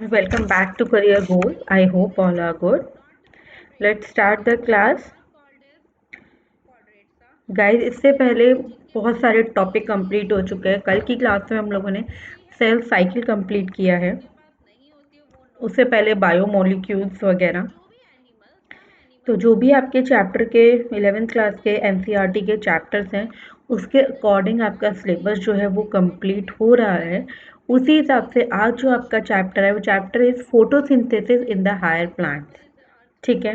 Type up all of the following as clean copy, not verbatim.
Welcome back to Career Goal. I hope all are good. Let's start the class. Guys, इससे पहले बहुत सारे topic complete हो चुके हैं. कल की क्लास में हम लोगों ने सेल साइकिल कंप्लीट किया है. उससे पहले बायोमोलिक्यूल्स वगैरह. तो जो भी आपके चैप्टर के 11th क्लास के एनसीईआरटी के चैप्टर्स हैं, उसके अकॉर्डिंग आपका सिलेबस जो है वो कंप्लीट हो रहा है. उसी हिसाब से आज जो आपका चैप्टर है वो chapter is photosynthesis in the higher plants. ठीक है.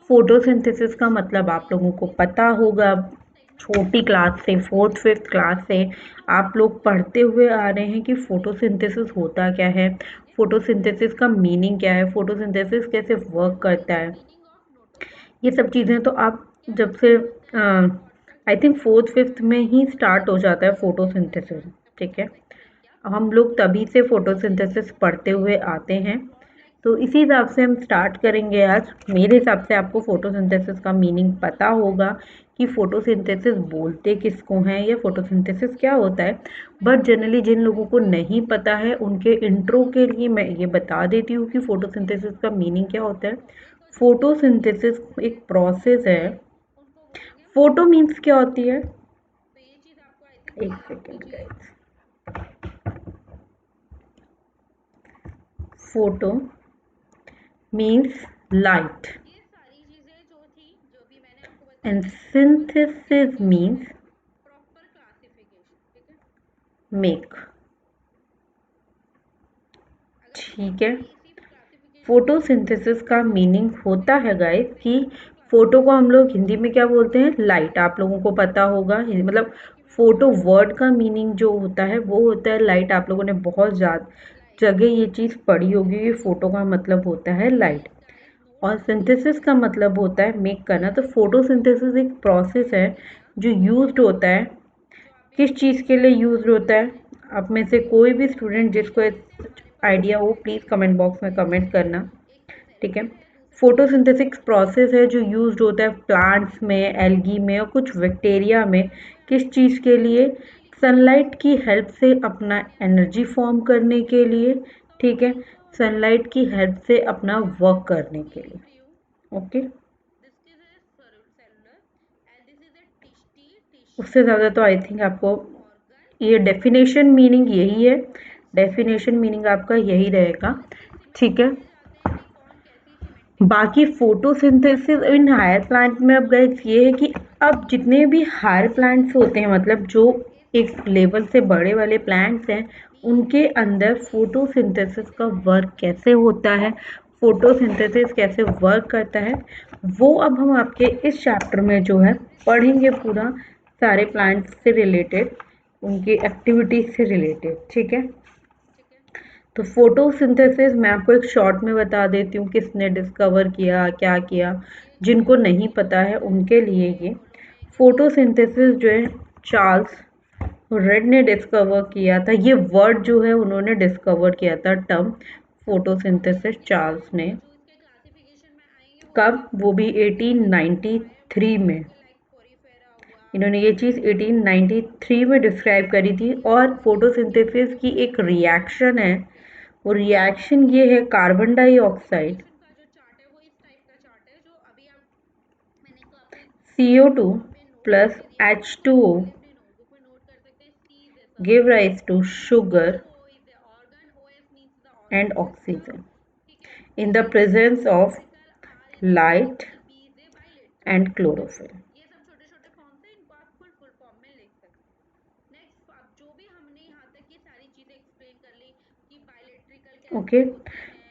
फोटोसिंथेसिस का मतलब आप लोगों को पता होगा. छोटी क्लास से 4th-5th क्लास से आप लोग पढ़ते हुए आ रहे हैं कि फोटोसिंथेसिस होता क्या है, फोटोसिंथेसिस का मीनिंग क्या है, फोटोसिंथेसिस कैसे वर्क करता है. ये सब चीज़ें तो आप जब से आई थिंक 4th-5th में ही स्टार्ट हो जाता है फोटोसिंथेसिस. ठीक है. हम लोग तभी से फोटोसिंथेसिस पढ़ते हुए आते हैं. तो इसी हिसाब से हम स्टार्ट करेंगे आज. मेरे हिसाब से आपको फोटोसिंथेसिस का मीनिंग पता होगा कि फोटोसिंथेसिस बोलते किसको हैं या फोटोसिंथेसिस क्या होता है. बट जनरली जिन लोगों को नहीं पता है उनके इंट्रो के लिए मैं ये बता देती हूँ कि फोटोसिंथेसिस का मीनिंग क्या होता है. फोटोसिंथेसिस एक प्रोसेस है. फोटो मीन्स क्या होती है, एक second guys. Photo means light and synthesis means make. ठीक है. फोटोसिंथेसिस का मीनिंग होता है गाइस कि फोटो को हम लोग हिंदी में क्या बोलते हैं, लाइट. आप लोगों को पता होगा मतलब फोटो वर्ड का मीनिंग जो होता है वो होता है लाइट. आप लोगों ने बहुत ज़्यादा जगह ये चीज़ पढ़ी होगी कि फोटो का मतलब होता है लाइट और सिंथेसिस का मतलब होता है मेक करना. तो फोटोसिंथेसिस एक प्रोसेस है जो यूज्ड होता है. किस चीज़ के लिए यूज्ड होता है, आप में से कोई भी स्टूडेंट जिसको आइडिया हो प्लीज़ कमेंट बॉक्स में कमेंट करना. ठीक है. फोटोसिंथेसिस प्रोसेस है जो यूज्ड होता है प्लांट्स में, एल्गी में और कुछ बैक्टीरिया में. किस चीज़ के लिए, सनलाइट की हेल्प से अपना एनर्जी फॉर्म करने के लिए. ठीक है. सनलाइट की हेल्प से अपना वर्क करने के लिए. ओके. उससे ज़्यादा तो आई थिंक आपको ये डेफिनेशन मीनिंग यही है. डेफिनेशन मीनिंग आपका यही रहेगा. ठीक है. बाकी फोटोसिंथेसिस इन हायर प्लांट में अब गाइस ये है कि अब जितने भी हायर प्लांट्स होते हैं मतलब जो एक लेवल से बड़े वाले प्लांट्स हैं उनके अंदर फोटोसिंथेसिस का वर्क कैसे होता है, फोटोसिंथेसिस कैसे वर्क करता है, वो अब हम आपके इस चैप्टर में जो है पढ़ेंगे पूरा. सारे प्लांट्स से रिलेटेड, उनकी एक्टिविटीज से रिलेटेड. ठीक है. तो फोटोसिंथेसिस मैं आपको एक शॉर्ट में बता देती हूँ किसने डिस्कवर किया, क्या किया. जिनको नहीं पता है उनके लिए ये फोटोसिंथेसिस जो है चार्ल्स रेड ने डिस्कवर किया था. ये वर्ड जो है उन्होंने डिस्कवर किया था टर्म फोटोसिंथेसिस चार्ल्स ने. कब, वो भी 1893 में. इन्होंने ये चीज़ 1893 में डिस्क्राइब करी थी. और फोटोसिंथेसिस की एक रिएक्शन है, वो रिएक्शन ये है carbon dioxide CO2 plus H2O give rise to sugar and oxygen in the presence of light and chlorophyll. Okay.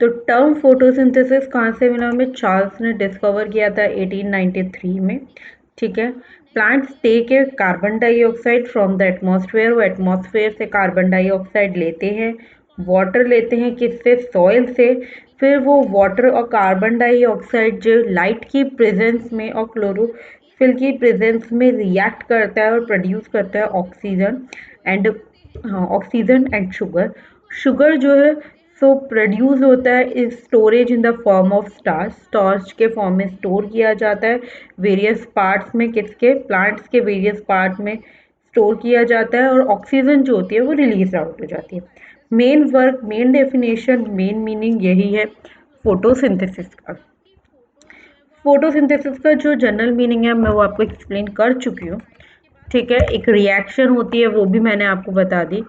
तो टर्म फोटोसिंथेसिस कहाँ से मिला हमें, चार्ल्स ने डिस्कवर किया था 1893 में. ठीक है. Plants take a carbon dioxide from the atmosphere. वो एटमॉस्फेयर से कार्बन डाइऑक्साइड लेते हैं, वाटर लेते हैं किससे, सॉइल से. फिर वो वाटर और कार्बन डाइऑक्साइड जो लाइट की प्रेजेंस में और क्लोरोफिल की प्रेजेंस में रिएक्ट करता है और प्रोड्यूस करता है oxygen and oxygen and sugar. Sugar जो है सो प्रोड्यूस होता है is storage in the form of starch. Starch के फॉर्म में स्टोर किया जाता है वेरियस पार्ट्स में, किसके, प्लांट्स के वेरियस पार्ट में स्टोर किया जाता है. और ऑक्सीजन जो होती है वो रिलीज आउट हो जाती है. Main work, main definition, main meaning यही है फोटोसिंथेसिस का। फोटोसिंथेसिस का जो जनरल मीनिंग है मैं वो आपको एक्सप्लेन कर चुकी हूँ। ठीक है, एक रिएक्शन होती है वो भी मैंने आपको बता दी।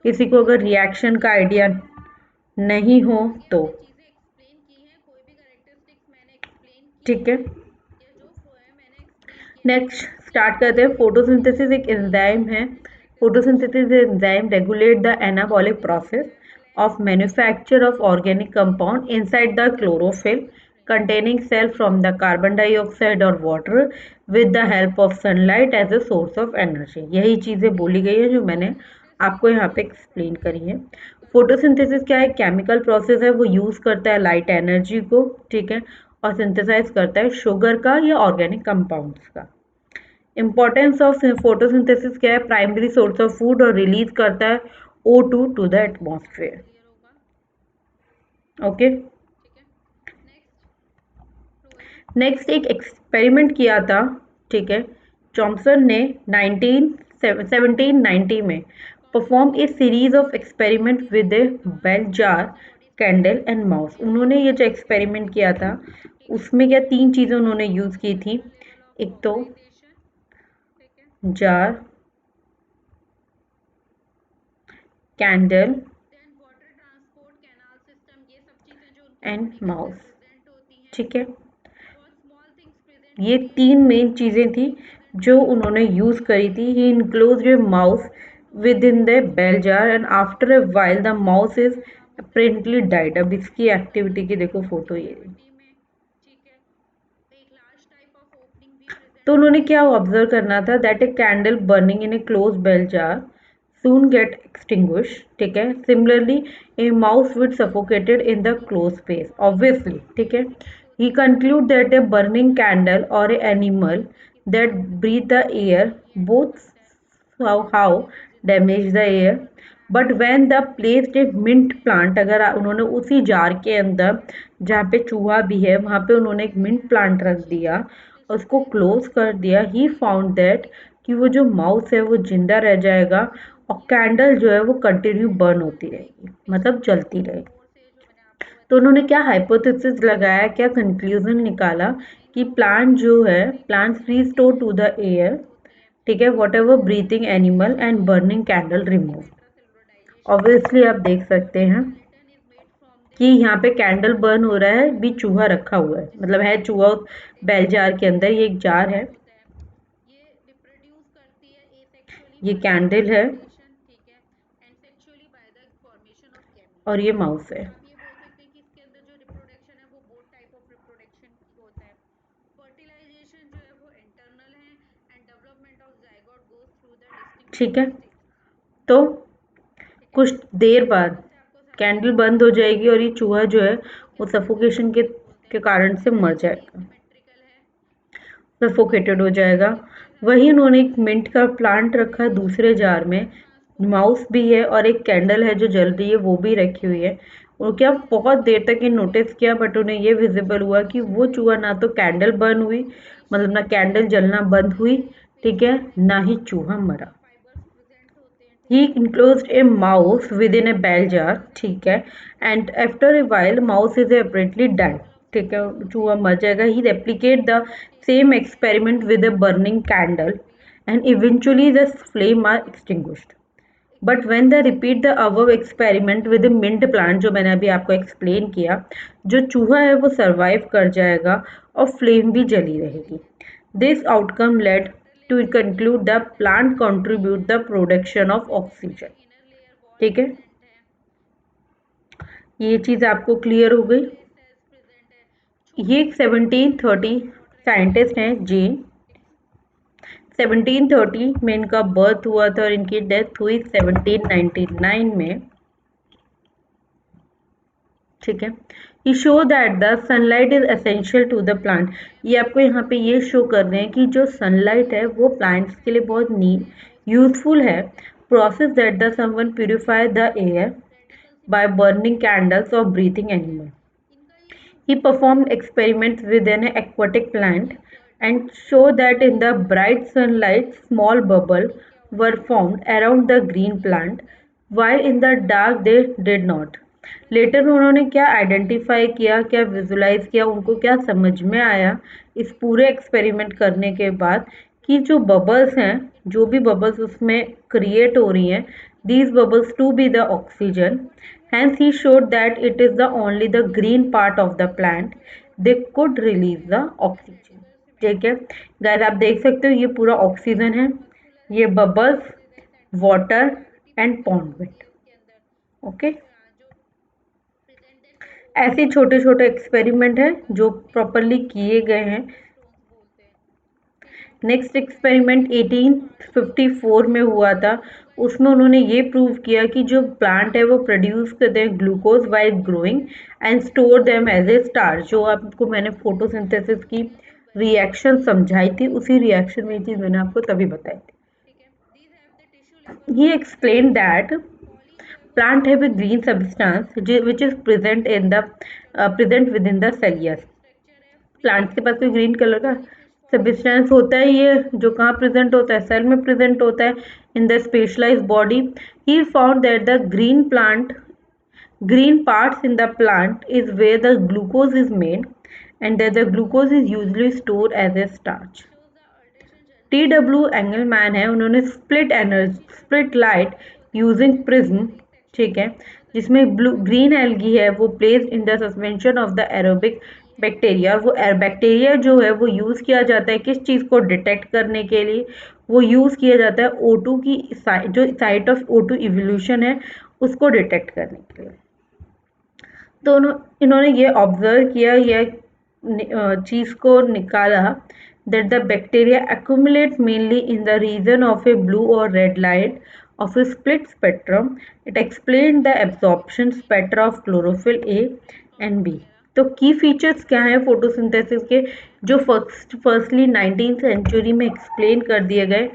किसी को अगर रिएक्शन का आइडिया नहीं हो तो ठीक है। नेक्स्ट स्टार्ट करते हैं। फोटोसिंथेसिस एक एंजाइम है। Photosynthesis enzyme regulate the anabolic process of manufacture of organic compound inside the chlorophyll containing cell from the carbon dioxide or water with the help of sunlight as a source of energy। यही चीज़ें बोली गई है जो मैंने आपको यहाँ पे एक्सप्लेन करी है। फोटोसिंथेसिस क्या है? केमिकल प्रोसेस है, वो यूज़ करता है लाइट एनर्जी को, ठीक है, और सिंथेसाइज करता है शुगर का या ऑर्गेनिक कंपाउंड्स का। इंपॉर्टेंस ऑफ फोटोसिंथेसिस क्या है? प्राइमरी सोर्स ऑफ फूड और रिलीज करता है O2 to the atmosphere. Okay, next एक एक्सपेरिमेंट किया था, ठीक है, जॉनसन ने 1790 में perform a series of experiment with a bell jar, candle and mouse. उन्होंने ये जो एक्सपेरिमेंट किया था उसमें क्या तीन चीज़ें उन्होंने यूज़ की थी। एक तो जार, कैंडल एंड माउस, ठीक है। ये तीन मेन चीज़ें थी जो उन्होंने यूज़ करी थी। He enclosed a mouse with in the bell jar and after a while the mouse is apparently died. अब इसकी एक्टिविटी की देखो फोटो ये। तो उन्होंने क्या ऑब्जर्व करना था? That a candle burning in a close bell jar soon get extinguished, ठीक है। Similarly a mouse would suffocated in the close space, obviously, ठीक है। He conclude that a burning candle और a animal that breathe the air both how damage the air, but when the placed a mint plant, अगर उन्होंने उसी jar के अंदर जहाँ पे चूहा भी है वहाँ पे उन्होंने एक मिंट प्लांट रख दिया, उसको क्लोज कर दिया, ही फाउंड दैट कि वो जो माउस है वो जिंदा रह जाएगा और कैंडल जो है वो कंटिन्यू बर्न होती रहेगी, मतलब जलती रहेगी। तो उन्होंने क्या हाइपोथेसिस लगाया, क्या कंक्लूजन निकाला कि प्लांट जो है, plant frees to to the air, ठीक है, whatever breathing animal and burning candle remove. Obviously आप देख सकते हैं कि यहाँ पे कैंडल बर्न हो रहा है, भी चूहा रखा हुआ है, मतलब है चूहा बेल जार के अंदर। ये एक जार है, ये कैंडल है और ये माउस है। ठीक है, तो कुछ देर बाद कैंडल बंद हो जाएगी और ये चूहा जो है वो सफोकेशन के कारण से मर जाएगा, सफोकेटेड हो जाएगा। वही उन्होंने एक मिंट का प्लांट रखा दूसरे जार में, माउस भी है और एक कैंडल है जो जल रही है वो भी रखी हुई है। और क्या बहुत देर तक ये नोटिस किया, बट उन्हें ये विजिबल हुआ कि वो चूहा ना तो कैंडल बर्न हुई, मतलब ना कैंडल जलना बंद हुई, ठीक है, ना ही चूहा मरा। He enclosed a mouse within a bell jar, ठीक है, and after a while mouse is apparently dead, ठीक है, चूहा मर जाएगा। He replicate the same experiment with a burning candle and eventually the flame are extinguished. But when the repeat the above experiment with mint plant, जो मैंने अभी आपको explain किया, जो चूहा है वो सर्वाइव कर जाएगा और फ्लेम भी जली रहेगी। This outcome led to conclude the plant contribute the production of oxygen. ठीक है, ये चीज़ आपको क्लियर हो गई। ये 1730 साइंटिस्ट हैं, जेन। 1730 में इनका बर्थ हुआ था और इनकी डेथ हुई 1799 में, ठीक है। ये show that the sunlight is essential to the plant. ये आपको यहाँ पे ये शो कर रहे हैं कि जो सनलाइट है वो प्लांट्स के लिए बहुत यूजफुल है। Process that the someone purify the air by burning candles or breathing animal. He performed experiments with an aquatic plant and showed that in the bright sunlight, small bubbles were formed around the green plant. while in the dark they did not. Later में उन्होंने क्या identify किया, क्या visualise किया, उनको क्या समझ में आया इस पूरे एक्सपेरिमेंट करने के बाद कि जो बबल्स हैं, जो भी बबल्स उसमें क्रिएट हो रही हैं, these bubbles to be the oxygen. Hence he showed that it is the only the green part of the plant they could release the oxygen. ठीक है गाइस, आप देख सकते हो ये पूरा ऑक्सीजन है, ये bubbles, water and pond weed. Okay, ऐसे छोटे छोटे एक्सपेरिमेंट हैं जो प्रॉपरली किए गए हैं। नेक्स्ट एक्सपेरिमेंट 1854 में हुआ था। उसमें उन्होंने ये प्रूव किया कि जो प्लांट है वो प्रोड्यूस करते हैं glucose while growing and store them as a starch. जो आपको मैंने फोटोसिंथेसिस की रिएक्शन समझाई थी, उसी रिएक्शन में ये चीज़ मैंने आपको तभी बताई थी। He explained that plant have a green substance which is present within the cell. Yes, plants के पास कोई ग्रीन कलर का सब्सटेंस होता है, ये जो कहाँ प्रेजेंट होता है, सेल में प्रेजेंट होता है in the specialised body. He found that the green parts in the plant is where the glucose is made and that the glucose is usually stored as a starch. T.W. Engelman है, उन्होंने split light using prism, ठीक है, जिसमें green algae है वो placed in the suspension of the aerobic bacteria. वो bacteria जो है वो यूज़ किया जाता है किस चीज़ को डिटेक्ट करने के लिए, वो यूज़ किया जाता है O2 की जो साइट ऑफ O2 इवोल्यूशन है उसको डिटेक्ट करने के लिए। तो इन्होंने ये ऑब्जर्व किया, यह चीज़ को निकाला that the bacteria accumulate mainly in the region of a blue or red light of a split spectrum. It explained the absorption spectra of chlorophyll A and B. तो की फीचर्स क्या हैं फोटोसिंथेसिस के, जो फर्स्टली 19th सेंचुरी में explain कर दिए गए।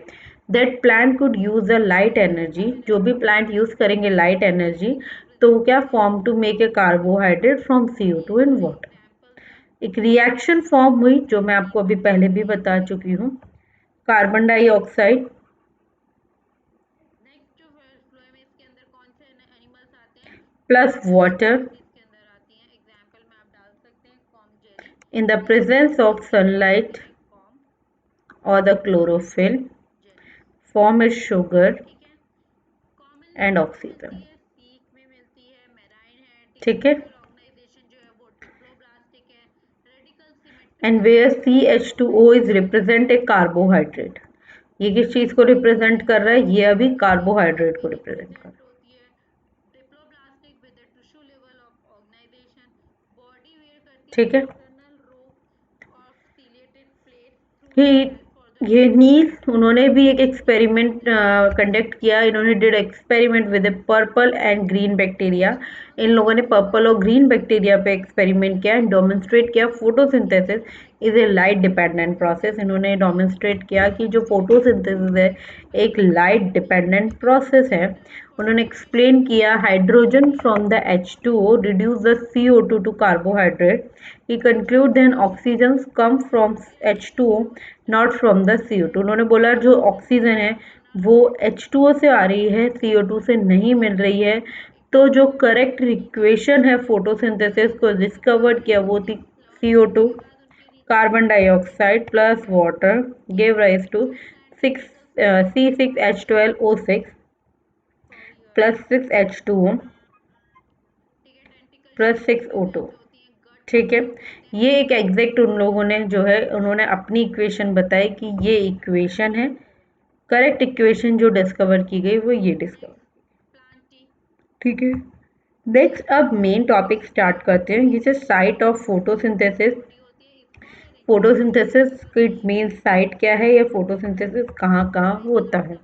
That plant could use the light energy, जो भी प्लांट यूज करेंगे लाइट एनर्जी, तो क्या form to make a carbohydrate from CO2 and water. एक रिएक्शन फॉर्म हुई जो मैं आपको अभी पहले भी बता चुकी हूँ, carbon dioxide plus water in the presence of sunlight or the chlorophyll form is sugar and oxygen। ठीक है, and where CH2O is represent a carbohydrate। ये किस चीज को रिप्रेजेंट कर रहा है, ये अभी कार्बोहाइड्रेट को रिप्रेजेंट कर रहा है। ठीक है, ये नील, उन्होंने भी एक एक्सपेरिमेंट कंडक्ट किया। इन्होंने did experiment with purple and green bacteria. इन लोगों ने पर्पल और ग्रीन बैक्टीरिया पे एक्सपेरिमेंट किया एंड डेमोन्स्ट्रेट किया photosynthesis is a light dependent process. इन्होंने डेमोन्स्ट्रेट किया कि जो फोटोसिंथेसिस है एक लाइट डिपेंडेंट प्रोसेस है। उन्होंने एक्सप्लेन किया hydrogen from the H2O reduce the CO2 to carbohydrate. He conclude then oxygens come from H2O not from the CO2। उन्होंने बोला जो ऑक्सीजन है वो H2O से आ रही है, CO2 से नहीं मिल रही है। तो जो करेक्ट इक्वेशन है फोटोसिंथेसिस को डिस्कवर किया वो थी CO2 carbon dioxide plus water gave rise to C6H12O6 plus 6H2O plus 6O2। ठीक है, ये एक एग्जैक्ट उन लोगों ने जो है उन्होंने अपनी इक्वेशन बताई कि ये इक्वेशन है, करेक्ट इक्वेशन जो डिस्कवर की गई वो ये डिस्कवर। ठीक है, नेक्स्ट अब मेन टॉपिक स्टार्ट करते हैं, जिसे site of photosynthesis. Photosynthesis it mean site क्या है, या फोटोसिंथेसिस कहाँ कहाँ होता है।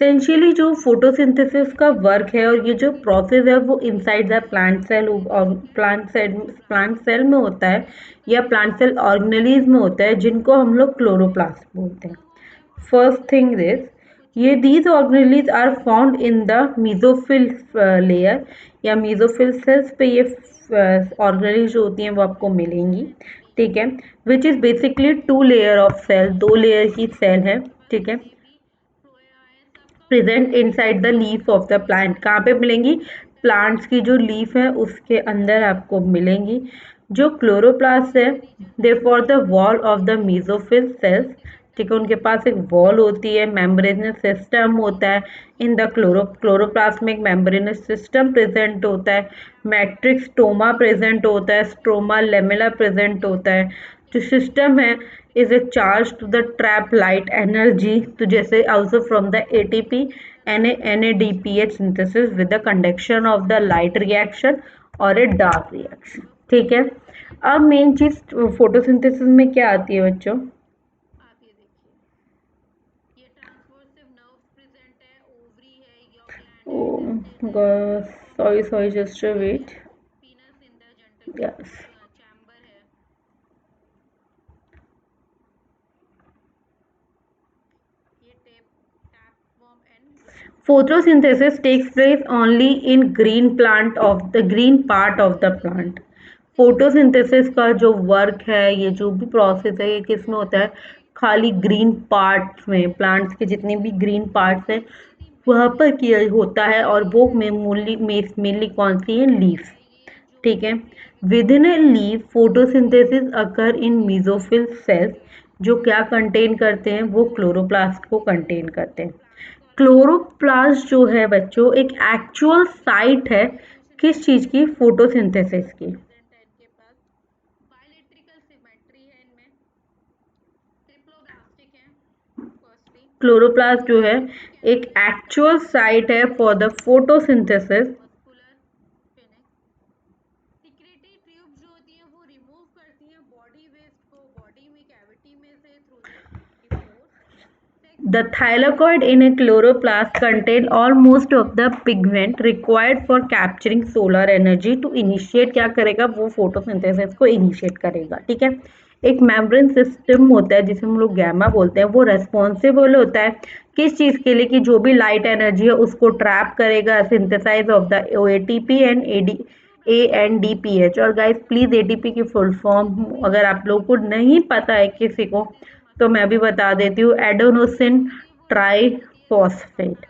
एसेंशियली जो फोटोसिंथेसिस का वर्क है और ये जो प्रोसेस है वो इनसाइड द प्लांट सेल और प्लांट सेल में होता है या प्लांट सेल ऑर्गेनेलीज में होता है, जिनको हम लोग क्लोरोप्लास्ट बोलते हैं। फर्स्ट थिंग दिस, ये these organelles are found in the mesophyll layer या मीजोफिल सेल्स पे ये ऑर्गेनेलीज जो होती हैं वो आपको मिलेंगी। ठीक है, which is basically 2 layer of cell, 2 layer की सेल है, ठीक है, present inside the leaf of the plant. कहाँ पे मिलेंगी? प्लांट्स की जो लीफ है उसके अंदर आपको मिलेंगी। जो क्लोरोप्लास्ट है they for the wall of the mesophyll cells, ठीक है, उनके पास एक वॉल होती है, मेम्ब्रेनस सिस्टम होता है। इन द क्लोरोप्लास्ट में एक मेम्ब्रेनस सिस्टम प्रेजेंट होता है, मैट्रिक्स स्टोमा प्रेजेंट होता है, स्ट्रोमा लेमेला प्रेजेंट होता है। जो सिस्टम है is a charge to the trap light energy, तो जैसे also from the ATP NADPH synthesis with the conduction of the light reaction और a dark reaction, ठीक है। अब मेन चीज फोटोसिंथेसिस में क्या आती है बच्चों? Sorry just wait, yes. Photosynthesis takes place only in green part of the plant. Photosynthesis का जो वर्क है, ये जो भी प्रोसेस है, ये किस में होता है? खाली ग्रीन पार्ट्स में, प्लांट्स के जितने भी ग्रीन पार्ट्स हैं वहाँ पर किया होता है, और वो मेनली कौन सी है? लीव्स, ठीक है। With in a leaf photosynthesis occur in mesophyll cells, जो क्या कंटेन करते हैं? वो क्लोरोप्लास्ट को कंटेन करते हैं। क्लोरोप्लास्ट जो है बच्चों एक एक्चुअल साइट है किस चीज की? फोटोसिंथेसिस की। क्लोरोप्लास्ट जो है एक एक्चुअल साइट है for the photosynthesis. The thylakoid in a chloroplast contain almost of the pigment required for capturing solar energy to initiate, क्या करेगा? वो फोटोसिंथेसिस को इनिशिएट करेगा, ठीक है। एक मेम्ब्रेन सिस्टम होता है जिसे हम लोग गैमा बोलते हैं, वो रेस्पॉन्सिबल होता है किस चीज के लिए? कि जो भी लाइट एनर्जी है उसको ट्रैप करेगा, synthesise of the ATP and ANDPH। और गाइस प्लीज एटीपी की फुल फॉर्म अगर आप लोगों को नहीं पता है किसी को तो मैं भी बता देती हूँ, adenosine triphosphate,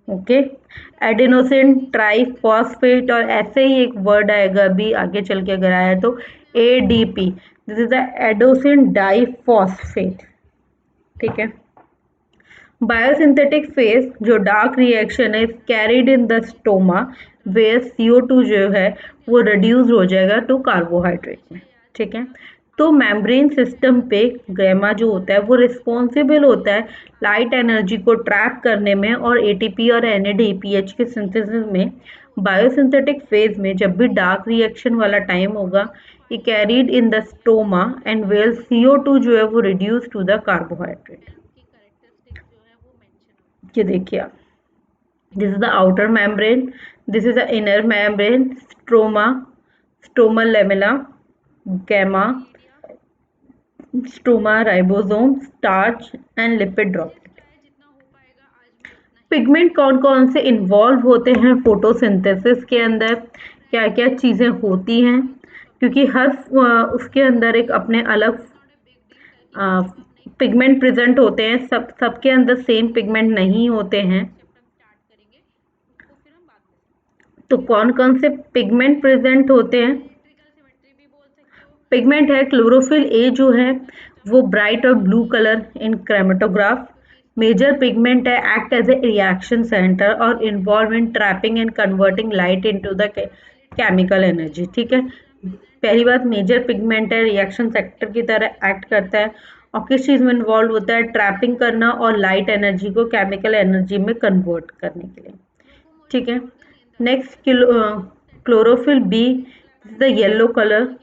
okay, adenosine triphosphate. और ऐसे ही एक वर्ड आएगा अभी आगे चल के अगर आया तो ADP, this is the adenosine diphosphate, ठीक है। बायोसिंथेटिक फेज जो डार्क रिएक्शन है carried in the stroma where CO2 जो है वो रिड्यूस हो जाएगा टू कार्बोहाइड्रेट में, ठीक है। तो मेम्ब्रेन सिस्टम पे गैमा जो होता है वो रिस्पॉन्सिबल होता है लाइट एनर्जी को ट्रैप करने में और ATP और NADPH के सिंथेसिस में। बायोसिंथेटिक फेज में जब भी डार्क रिएक्शन वाला टाइम होगा ये carried in the stoma and where CO2 जो है वो रिड्यूस टू द कार्बोहाइड्रेट। ये देखिए आप, this is the outer membrane, this is the inner membrane, stromal lamella, gamma, stroma, ribosome, starch and lipid droplet। Pigment कौन कौन से involve होते हैं फोटोसिंथेसिस के अंदर, क्या क्या चीज़ें होती हैं? क्योंकि हर उसके अंदर एक अपने अलग पिगमेंट प्रेजेंट होते हैं, सबके अंदर सेम पिगमेंट नहीं होते हैं। तो कौन कौन से पिगमेंट प्रेजेंट होते हैं? पिगमेंट है क्लोरोफिल ए जो है वो ब्राइट और blue colour in chromatograph. Major pigment है act as a reaction centre और involve in trapping and converting light into the chemical energy, ठीक है। पहली बात, मेजर पिगमेंट है रिएक्शन सेक्टर की तरह एक्ट करता है और किस चीज़ में इन्वॉल्व होता है? ट्रैपिंग करना और लाइट एनर्जी को केमिकल एनर्जी में कन्वर्ट करने के लिए, ठीक है। Next chlorophyll B, the yellow colour.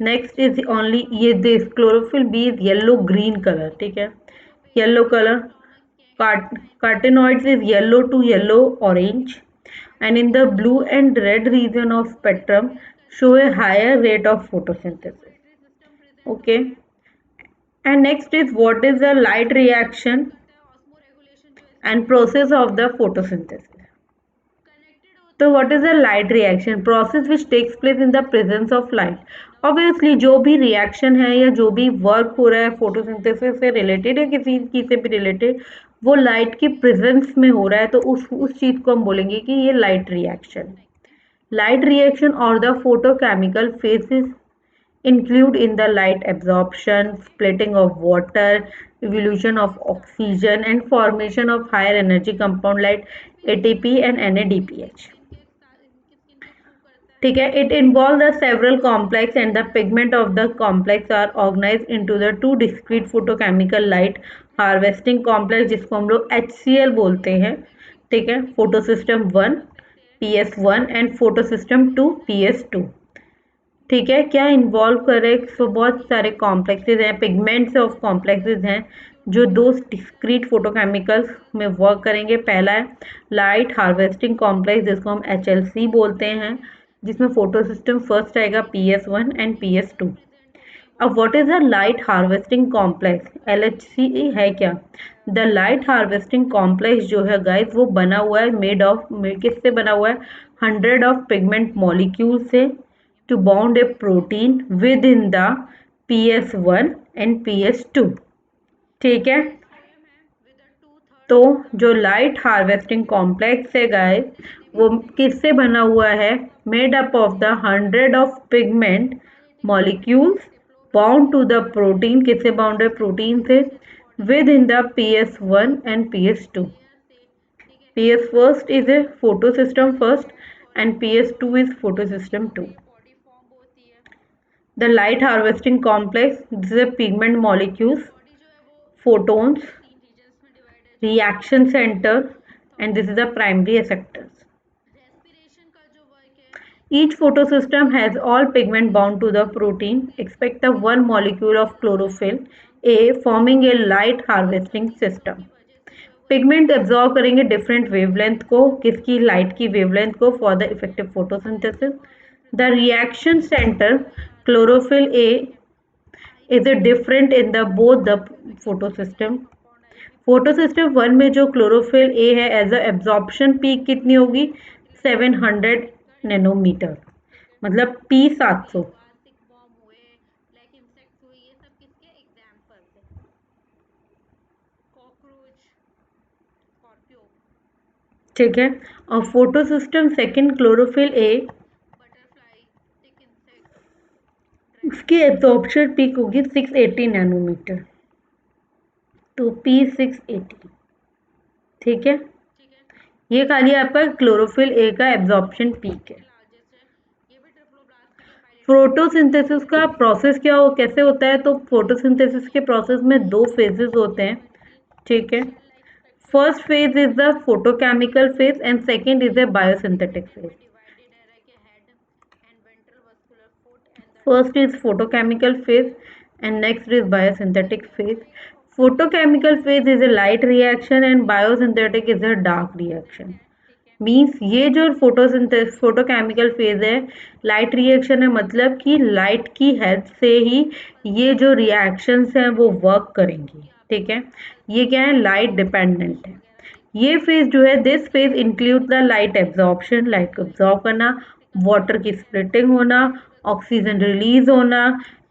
Next is only ये this chlorophyll B is yellow green colour, ठीक है, yellow colour. Carotenoids is yellow to yellow orange and in the blue and red region of spectrum show a higher rate of photosynthesis, okay। And next is what is the light reaction and process of the photosynthesis। तो what is the light reaction? Process which takes place in the presence of light. Obviously जो भी reaction है या जो भी work हो रहा है फोटोसिंथेसिस से रिलेटेड या किसी चीज से भी रिलेटेड, वो लाइट की प्रेजेंस में हो रहा है, तो उस चीज को हम बोलेंगे कि ये लाइट रिएक्शन। लाइट रिएक्शन और the photochemical phases include in the light absorption, splitting of water, evolution of oxygen, and formation of higher energy compound like ATP and NADPH. ठीक है, it involves the several complex and the pigment of the complex are organized into the two discrete photochemical light harvesting complex, जिसको हम लोग HCl बोलते हैं। ठीक है, photosystem 1 PS1 and photosystem 2 PS2। ठीक है, क्या इन्वॉल्व करे? सो बहुत सारे कॉम्प्लेक्सेस हैं, पिगमेंट्स ऑफ कॉम्प्लेक्सेस हैं जो दो डिस्क्रीट फोटोकेमिकल्स में वर्क करेंगे। पहला है लाइट हार्वेस्टिंग कॉम्प्लेक्स, जिसको हम HLC बोलते हैं, जिसमें फोटो सिस्टम फर्स्ट आएगा PS1 एंड PS2। अब what is the light harvesting complex? LHC है क्या? द लाइट हार्वेस्टिंग कॉम्प्लेक्स जो है गाइस, वो बना हुआ है मेड ऑफ, किससे बना हुआ है? 100 पिगमेंट मॉलिक्यूल से to bound a protein within the PS1 and PS2। ठीक है, तो जो लाइट हार्वेस्टिंग कॉम्प्लेक्स है गाइस, वो किससे बना हुआ है? Made up of the 100 molecules bound to the protein. किससे बाउंड है? प्रोटीन से। With in the PS1 and PS2। PS first is a photosystem first and PS2 is photosystem 2। The light harvesting complex, this is a pigment molecules, photons, reaction center, and this is the primary effectors. Each photosystem has all pigment bound to the protein except the one molecule of chlorophyll A forming a light harvesting system। Pigment absorb करेंगे different wavelength को, किसकी? Light की wavelength को, for the effective photosynthesis. The reaction centre chlorophyll A is a different in the both the photosystem. Photosystem 1 में जो chlorophyll A है, as a absorption peak कितनी होगी? 700 नैनोमीटर, मतलब P700। ठीक है, और photo system second chlorophyll A, उसकी एब्जॉर्प्शन पीक होगी 680 नैनोमीटर, तो P680। ठीक है, ये खाली आपका क्लोरोफिल ए का एब्जॉर्प्शन पीक है। फोटोसिंथेसिस का प्रोसेस क्या हो, कैसे होता है? तो फोटोसिंथेसिस के प्रोसेस में दो फेजेस होते हैं। ठीक है, first phase is the photochemical phase and second is the biosynthetic phase. First is photochemical phase and next is biosynthetic phase. Photochemical phase is a light reaction and biosynthetic is a dark reaction। Means ये जो photochemical phase है, light reaction है, मतलब कि light की help से ही ये जो रिएक्शंस हैं वो वर्क करेंगी। ठीक है, ये क्या है? लाइट डिपेंडेंट है। ये फेज जो है, this phase include the light absorption, light को एब्जॉर्ब करना, वाटर की स्प्लिटिंग होना, ऑक्सीजन रिलीज होना,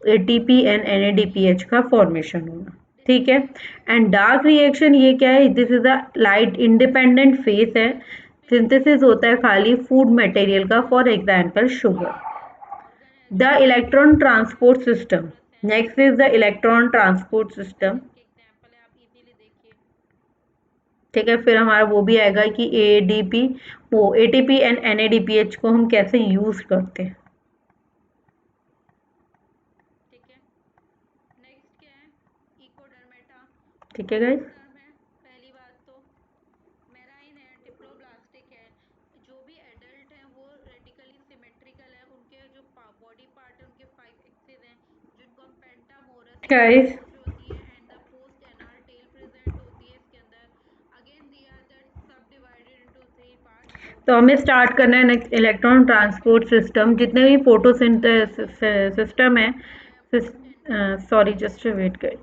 ATP एंड NADPH का फॉर्मेशन होना। ठीक है, एंड डार्क रिएक्शन ये क्या है? This is a light independent phase है, सिंथेसिस होता है खाली फूड मटेरियल का, for example sugar. The electron transport system, next is the electron transport system. ठीक है, फिर हमारा वो भी आएगा कि ATP एंड NADPH को हम कैसे यूज करते हैं। ठीक है गाइस, गाइस तो हमें स्टार्ट करना है नेक्स्ट इलेक्ट्रॉन ट्रांसपोर्ट सिस्टम। जितने भी फोटो सिस्टम है, सॉरी जस्ट वेट कर,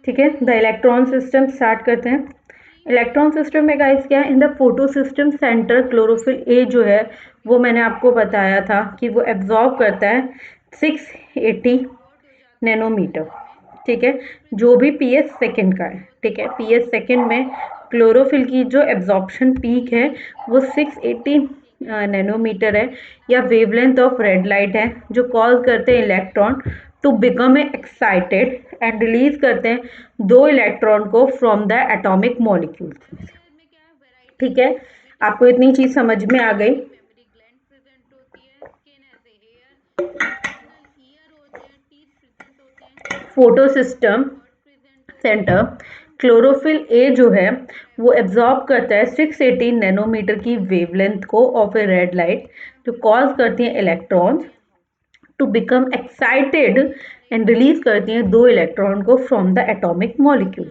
ठीक है, द इलेक्ट्रॉन सिस्टम स्टार्ट करते हैं। इलेक्ट्रॉन सिस्टम में गाइस क्या है, in the photo system centre chlorophyll A जो है वो मैंने आपको बताया था कि वो एब्जॉर्ब करता है 680 नैनोमीटर। ठीक है, जो भी पीएस सेकंड का है। ठीक है, पीएस सेकंड में क्लोरोफिल की जो एब्जॉर्प्शन पीक है वो 680 नैनोमीटर है, या वेवलेंथ ऑफ रेड लाइट है, जो कॉज करते हैं electron to become excited and release करते हैं दो इलेक्ट्रॉन को फ्रॉम द एटॉमिक मॉलिक्यूल्स। ठीक है, आपको इतनी चीज समझ में आ गई। Photo system centre chlorophyll A जो है वो एब्जॉर्ब करता है 680 नैनोमीटर की वेवलेंथ को ऑफ ए रेड लाइट, जो कॉज करती है electrons to become excited and release करती हैं दो इलेक्ट्रॉन को फ्रॉम द एटॉमिक मॉलिक्यूल।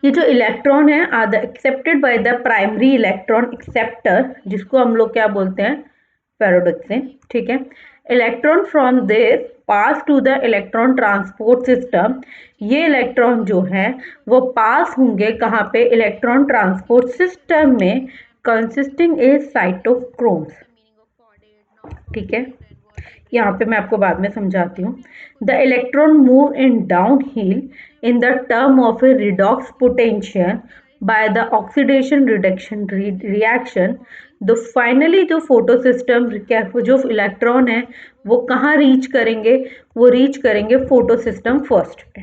ये जो इलेक्ट्रॉन है are the accepted by the primary electron acceptor, जिसको हम लोग क्या बोलते हैं, पैराडॉक्सिन। ठीक है, electron from this pass to the electron transport system. ये इलेक्ट्रॉन जो है वो पास होंगे कहाँ पे, इलेक्ट्रॉन ट्रांसपोर्ट सिस्टम में, कंसिस्टिंग ए साइटोक्रोम्स। ठीक है, यहाँ पे मैं आपको बाद में समझाती हूँ। The electron move in down hill in the term of A redox potential by the oxidation reduction reaction. तो फाइनली जो फोटो सिस्टम जो इलेक्ट्रॉन है वो कहाँ रीच करेंगे, वो रीच करेंगे फोटो सिस्टम फर्स्ट पे।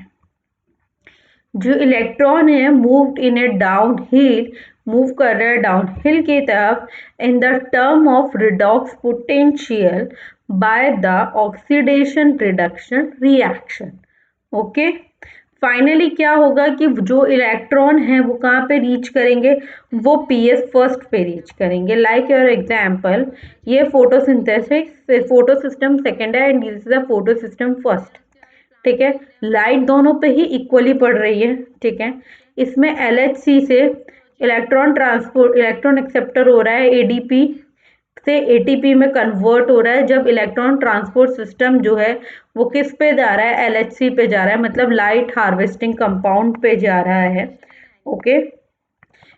जो इलेक्ट्रॉन है move in A down hill, move कर रहा है डाउन हिल की तरफ in the term of redox potential by the oxidation reduction reaction. Okay, finally क्या होगा कि जो इलेक्ट्रॉन है वो कहाँ पे रीच करेंगे, वो पीएस फर्स्ट पे रीच करेंगे। लाइक योर एग्जांपल, ये फोटोसिंथेसिस फोटो सिस्टम सेकेंड है and this is the photo system first. ठीक है, लाइट दोनों पे ही इक्वली पड़ रही है। ठीक है, इसमें LHC से इलेक्ट्रॉन ट्रांसपोर्ट, इलेक्ट्रॉन एक्सेप्टर हो रहा है, ADP से ATP में कन्वर्ट हो रहा है। जब इलेक्ट्रॉन ट्रांसपोर्ट सिस्टम जो है वो किस पे जा रहा है, LHC पे जा रहा है, मतलब लाइट हार्वेस्टिंग कंपाउंड पे जा रहा है। ओके,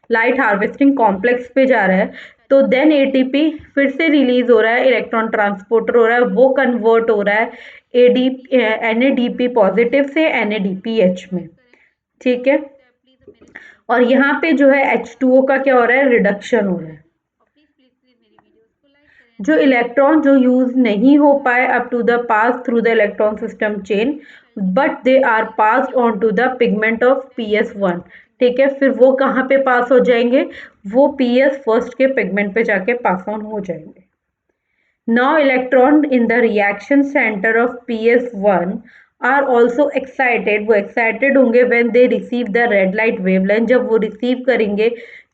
लाइट हार्वेस्टिंग कॉम्प्लेक्स पे जा रहा है, तो देन ATP फिर से रिलीज हो रहा है, इलेक्ट्रॉन ट्रांसपोर्टर हो रहा है, वो कन्वर्ट हो रहा है NADP पॉजिटिव से NADPH में। ठीक है, और यहाँ पे जो है H2O का क्या हो रहा है, रिडक्शन हो रहा है। जो इलेक्ट्रॉन जो यूज नहीं हो पाए up to the pass through the electron system chain, but they are passed on to the pigment of PS1। ठीक है, फिर वो कहाँ पे पास हो जाएंगे, वो PS फर्स्ट के पिगमेंट पे जाके पास ऑन हो जाएंगे। Now electron in the reaction center of PS1 are also excited, वो excited होंगे when they receive the red light wavelength, जब वो receive करेंगे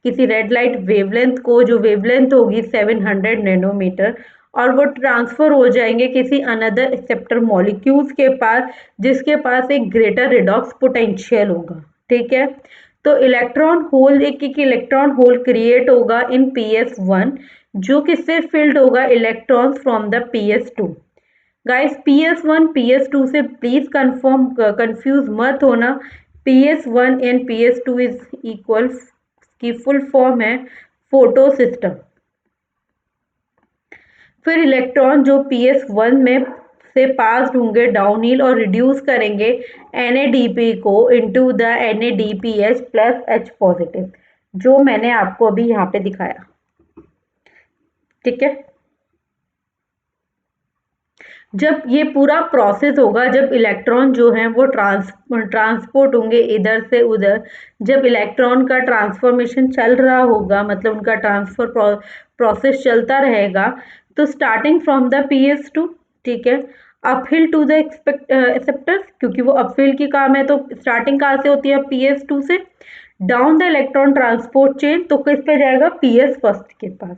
किसी red light wavelength को, जो wavelength होगी 700 नैनोमीटर, और वो ट्रांसफर हो जाएंगे किसी अनदर एक्सेप्टर मॉलिक्यूल्स के पास, जिसके पास एक ग्रेटर रिडॉक्स पोटेंशियल होगा। ठीक है, तो इलेक्ट्रॉन होल, एक इलेक्ट्रॉन होल क्रिएट होगा इन PS1, जो किससे फिल्ड होगा, electrons from the PS2। Guys PS1 PS2 से प्लीज कंफ्यूज मत होना। PS1 and PS2 is equal की फुल फॉर्म है फोटो सिस्टम। फिर इलेक्ट्रॉन जो PS1 में से पास होंगे डाउनहिल और रिड्यूस करेंगे NADP को into the NADPH plus H positive, जो मैंने आपको अभी यहाँ पे दिखाया। ठीक है, जब ये पूरा प्रोसेस होगा, जब इलेक्ट्रॉन जो है वो ट्रांसपोर्ट होंगे इधर से उधर, जब इलेक्ट्रॉन का ट्रांसफॉर्मेशन चल रहा होगा, मतलब उनका ट्रांसफर प्रोसेस चलता रहेगा, तो स्टार्टिंग फ्रॉम द PS2, ठीक है, अपहिल टू द एक्सेप्टर्स, क्योंकि वो अपहिल की काम है, तो स्टार्टिंग कहाँ से होती है, PS2 से, down the electron transport chain, तो किस पे जाएगा, PS फर्स्ट के पास।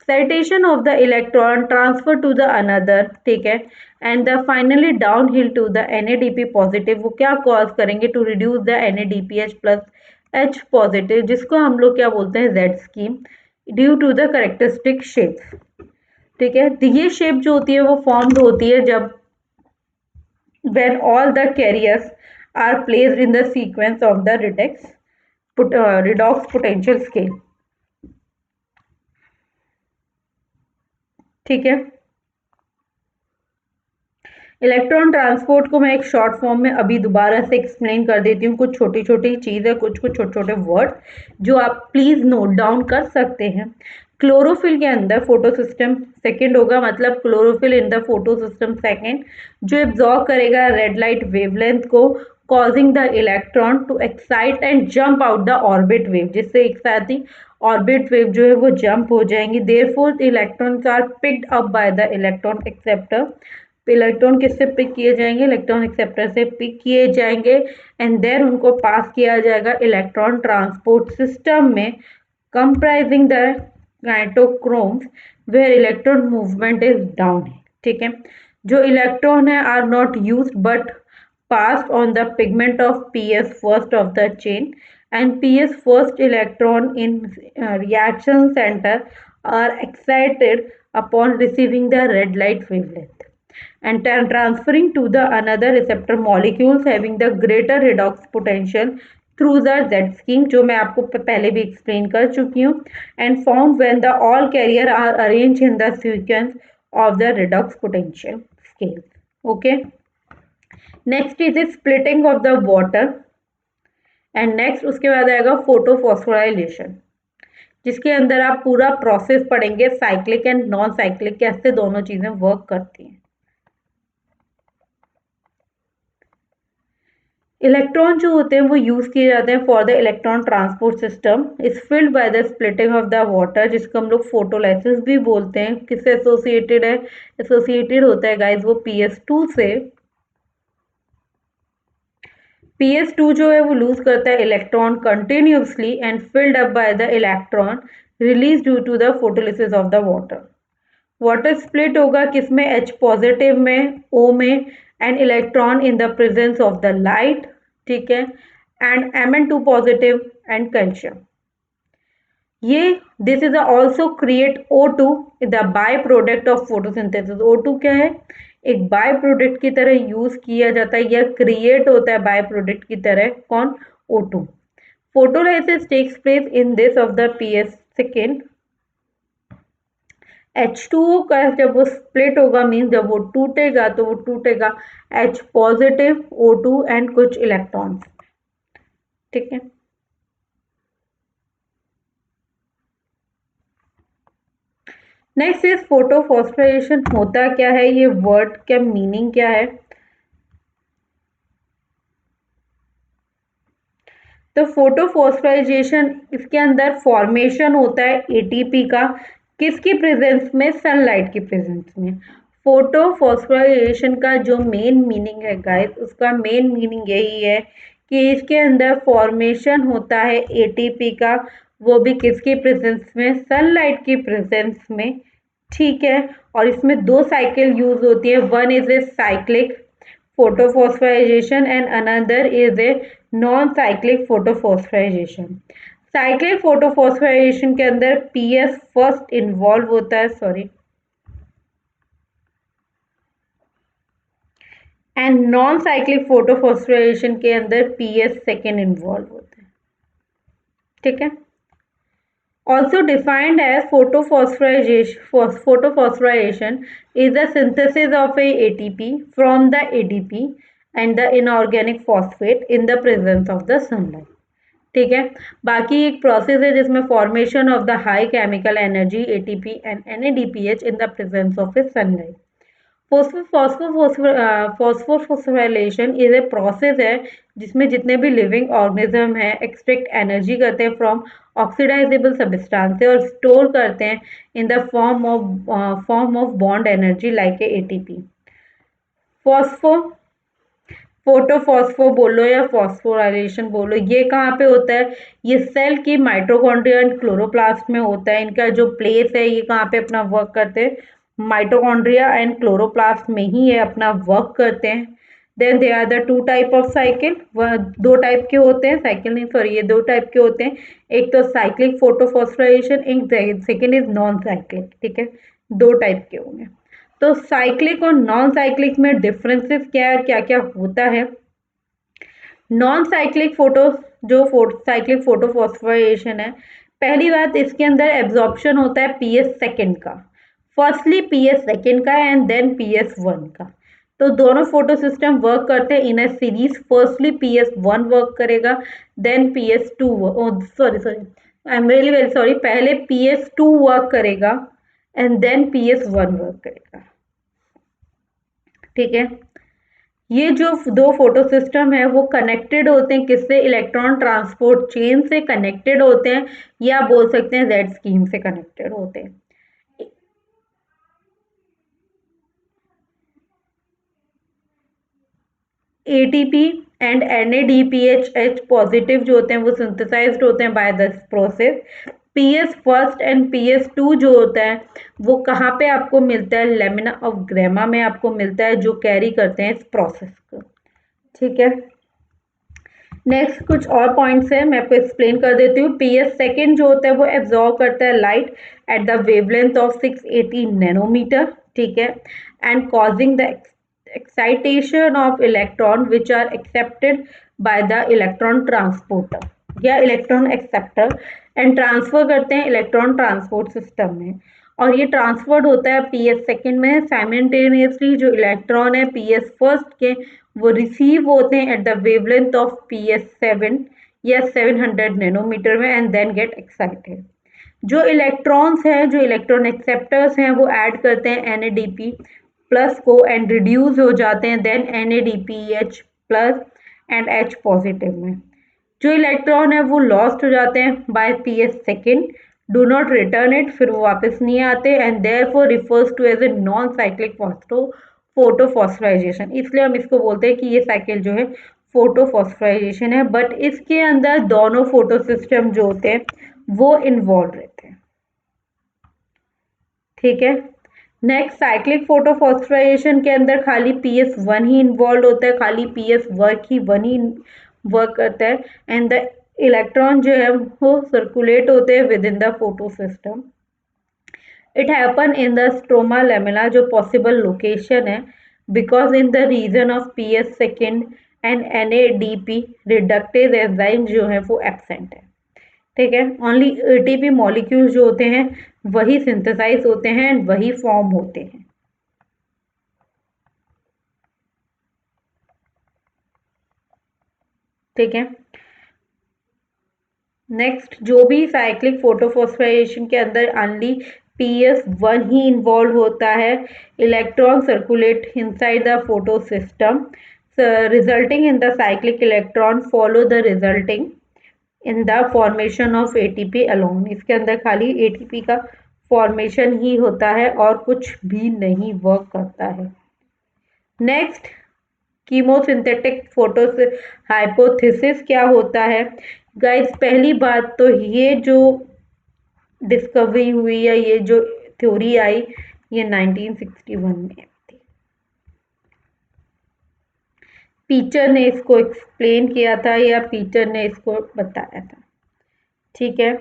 excitation of the electron transfer to the another, ठीक है, and the finally downhill to the NADP positive, वो क्या कॉज करेंगे, to reduce the NADPH plus H positive, जिसको हम लोग क्या बोलते हैं, Z scheme, due to the characteristic shapes. ठीक है, तो ये शेप जो होती है वो फॉर्म्ड होती है जब when all the carriers are placed in the sequence of the redox potential scale. ठीक है, इलेक्ट्रॉन ट्रांसपोर्ट को मैं एक शॉर्ट फॉर्म में अभी दोबारा से एक्सप्लेन कर देती हूँ। कुछ छोटी छोटी चीज़ें, कुछ कुछ छोटे छोटे वर्ड जो आप प्लीज नोट डाउन कर सकते हैं। क्लोरोफिल के अंदर फोटो सिस्टम सेकेंड होगा, मतलब chlorophyll in the photo system second, जो एब्जॉर्ब करेगा रेड लाइट वेवलेंथ को, causing the electron to excite and jump out the orbit wave, जिससे एक साथ ही ऑर्बिट वेव जो है वो जंप हो जाएंगी। Therefore electrons are picked up by the electron acceptor. Electron किससे पिक किए जाएंगे? इलेक्ट्रॉन एक्सेप्टर से पिक किए जाएंगे एंड देन उनको पास किया जाएगा इलेक्ट्रॉन ट्रांसपोर्ट सिस्टम में, comprising the nitrochromes where electron movement is down. ठीक है, जो इलेक्ट्रॉन है are not use but passed on the pigment of PS first of the chain, and PS first electron in reaction center are excited upon receiving the red light wavelength and transferring to the another receptor molecules having the greater redox potential through the Z scheme, जो मैं आपको पहले भी explain कर चुकी हूँ, and found when the all carrier are arranged in the sequence of the redox potential scale. Okay. Next is splitting of the water and next उसके बाद आएगा फोटोफॉस्फोराइलेशन, जिसके अंदर आप पूरा प्रोसेस पढ़ेंगे साइक्लिक एंड नॉन साइक्लिक, कैसे दोनों चीजें वर्क करती हैं। इलेक्ट्रॉन जो होते हैं वो यूज किए जाते हैं for the electron transport system is filled by the splitting of the water, जिसको हम लोग फोटोलाइसिस भी बोलते हैं। किससे एसोसिएटेड है? एसोसिएटेड होता है गाइस वो PS2 से। PS2 जो है वो लूज करता है electron continuously and filled up by the electron release due to the photolysis of the water. Water split होगा किसमें? H पॉजिटिव में, O में, and electron in the presence of the light. ठीक है, and Mn2 positive and calcium. ये this is also create O2 the by product of photosynthesis. O2 क्या है? एक बाय प्रोडक्ट की तरह यूज किया जाता है या क्रिएट होता है बाय प्रोडक्ट की तरह। कौन? O2। Photolysis takes place in this of the PS second. H2O का जब वो स्प्लिट होगा मीन्स जब वो टूटेगा तो वो टूटेगा H पॉजिटिव, O2 एंड कुछ इलेक्ट्रॉन्स। ठीक है, नेक्स्ट इज फोटोफॉस्फोराइलेशन होता क्या है, ये वर्ड का मीनिंग क्या है? तो फोटोफॉस्फोराइजेशन इसके अंदर फॉर्मेशन होता है एटीपी का, किसकी प्रेजेंस में? सनलाइट की प्रेजेंस में। फोटोफॉस्फोराइलेशन का जो मेन मीनिंग है गाइस, उसका मेन मीनिंग यही है कि इसके अंदर फॉर्मेशन होता है एटीपी का, वो भी किसकी प्रेजेंस में? सनलाइट की प्रेजेंस में। ठीक है, और इसमें दो साइकिल यूज होती है, one is a cyclic photophosphorylation and another is a non cyclic photophosphorylation. Cyclic photophosphorylation के अंदर PS फर्स्ट इन्वॉल्व होता है, sorry, and non cyclic photophosphorylation के अंदर PS सेकेंड इन्वॉल्व होता है। ठीक है, also defined as photophosphorylation is the synthesis of a ATP from the ADP and the inorganic phosphate in the presence of the sunlight। ठीक है, बाकी एक प्रोसेस है जिसमें formation of the high chemical energy ATP and NADPH in the presence of a sunlight. Phosphophosphorylation is a process है जिसमें जितने भी लिविंग ऑर्गेनिज्म है एक्सट्रैक्ट एनर्जी करते हैं फ्रॉम ऑक्सीडाइजेबल सब्सटेंस और स्टोर करते हैं in the form of bond energy like a ATP। Phospho photophospho बोलो या फॉस्फोराइलेशन बोलो, ये कहाँ पे होता है? ये सेल की माइटोकॉन्ड्रिया एंड क्लोरोप्लास्ट में होता है। इनका जो प्लेस है ये कहाँ पे अपना वर्क करते हैं? माइटोकॉन्ड्रिया एंड क्लोरोप्लास्ट में ही ये अपना वर्क करते हैं। Then they are the two type of cycle, दो टाइप के होते हैं, साइकिल नहीं सॉरी, ये दो टाइप के होते हैं। एक तो साइक्लिक फोटोफॉस्फोराइलेशन, एक सेकेंड इज नॉन साइक्लिक। ठीक है, दो टाइप के होंगे। तो साइक्लिक और नॉन साइक्लिक में डिफरेंसेस क्या है और क्या क्या होता है? नॉन साइक्लिक फोटो जो साइक्लिक फोटोफॉस्फोराइलेशन है, पहली बात इसके अंदर एब्जॉर्प्शन होता है पीएस सेकेंड का, फर्स्टली पीएस सेकेंड का एंड देन पीएस वन का। तो दोनों फोटो सिस्टम वर्क करते हैं in a series. Firstly PS one work करेगा, then PS two, sorry I am really very sorry, पहले पीएस टू वर्क करेगा and then PS one work करेगा। ठीक है, ये जो दो फोटो सिस्टम है वो कनेक्टेड होते हैं किससे? इलेक्ट्रॉन ट्रांसपोर्ट चेन से कनेक्टेड होते हैं, या बोल सकते हैं जेड स्कीम से कनेक्टेड होते हैं। एटीपी एंड NADPH पॉजिटिव जो होते हैं वो सिंथेसाइज्ड होते हैं by this process. PS first and PS two जो होता है वो कहाँ पे आपको मिलता है? लेमिना ऑफ ग्रेमा में आपको मिलता है, जो कैरी करते हैं इस प्रोसेस को। ठीक है, नेक्स्ट कुछ और पॉइंट्स है, मैं आपको एक्सप्लेन कर देती हूँ। पीएस सेकेंड जो होता है वो एब्जॉर्ब करता है light at the wavelength of 680 nanometre. ठीक है, and causing the excitation of electron which are accepted by the electron transporter या इलेक्ट्रॉन एक्सेप्टर एंड ट्रांसफर करते हैं इलेक्ट्रॉन ट्रांसपोर्ट सिस्टम में। और ये ट्रांसफर्ड होता है पीएस सेकेंड में। साइमल्टेनियसली जो इलेक्ट्रॉन है पीएस फर्स्ट के वो रिसीव होते हैं eight the wavelength of PS seven या 700 नैनोमीटर में एंड देन गेट एक्साइटेड। जो इलेक्ट्रॉन्स हैं, जो इलेक्ट्रॉन एक्सेप्टर्स हैं, वो ऐड करते हैं NADP प्लस को एंड रिड्यूस हो जाते हैं then NADPH plus and H positive में। जो इलेक्ट्रॉन है वो लॉस्ट हो जाते हैं by PS second, do not return it, फिर वो वापस नहीं आते and therefore refers to as a non cyclic photophosphorylation. इसलिए हम इसको बोलते हैं कि ये साइकिल जो है फोटोफॉस्फोराइजेशन है। बट इसके अंदर दोनों फोटो सिस्टम जो होते हैं वो इन्वॉल्व रहते हैं। ठीक है, नेक्स्ट साइक्लिक फोटोफॉस्फोराइलेशन के अंदर खाली पीएस वन ही इन्वॉल्व होता है, खाली पीएस वर्क ही वन ही वर्क करता है एंड द इलेक्ट्रॉन जो है वो सर्कुलेट होते हैं with in the photo system. It happen in the stroma lamina जो पॉसिबल लोकेशन है, because in the region of PS second and NADP reductase enzyme जो है वो एब्सेंट है। ठीक है, ओनली ATP मॉलिक्यूल्स जो होते हैं वही सिंथेसाइज होते हैं एंड वही फॉर्म होते हैं। ठीक है, नेक्स्ट जो भी साइक्लिक फोटोफॉस्फोराइलेशन के अंदर ओनली पीएस वन ही इन्वॉल्व होता है। Electron circulate inside the photo system resulting in the cyclic electron follow the resulting in the formation of ATP alone. इसके अंदर खाली ATP का फॉर्मेशन ही होता है और कुछ भी नहीं वर्क करता है। नेक्स्ट, कीमोसिंथेटिक फोटो हाइपोथेसिस क्या होता है? गाइस पहली बात तो ये जो डिस्कवरी हुई है, ये जो थ्योरी आई, ये 1961 में थी। पीटर ने इसको एक्सप्लेन किया था या पीटर ने इसको बताया था। ठीक है,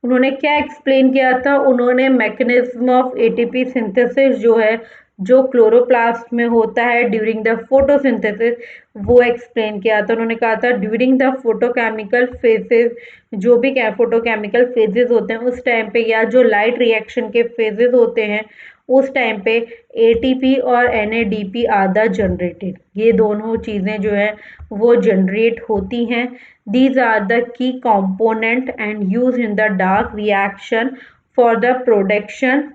उन्होंने क्या एक्सप्लेन किया था? उन्होंने मैकेनिज्म ऑफ ATP सिंथेसिस जो है, जो क्लोरोप्लास्ट में होता है ड्यूरिंग द फोटोसिंथेसिस, वो एक्सप्लेन किया था। उन्होंने कहा था ड्यूरिंग द फोटोकेमिकल फेजेस, जो भी फोटोकेमिकल फेजेस होते हैं उस टाइम पे, या जो लाइट रिएक्शन के फेजेस होते हैं उस टाइम पे ATP और NADP आधा जनरेटेड, ये दोनों चीज़ें जो है वो जनरेट होती हैं। These are the key component and used in the dark reaction for the production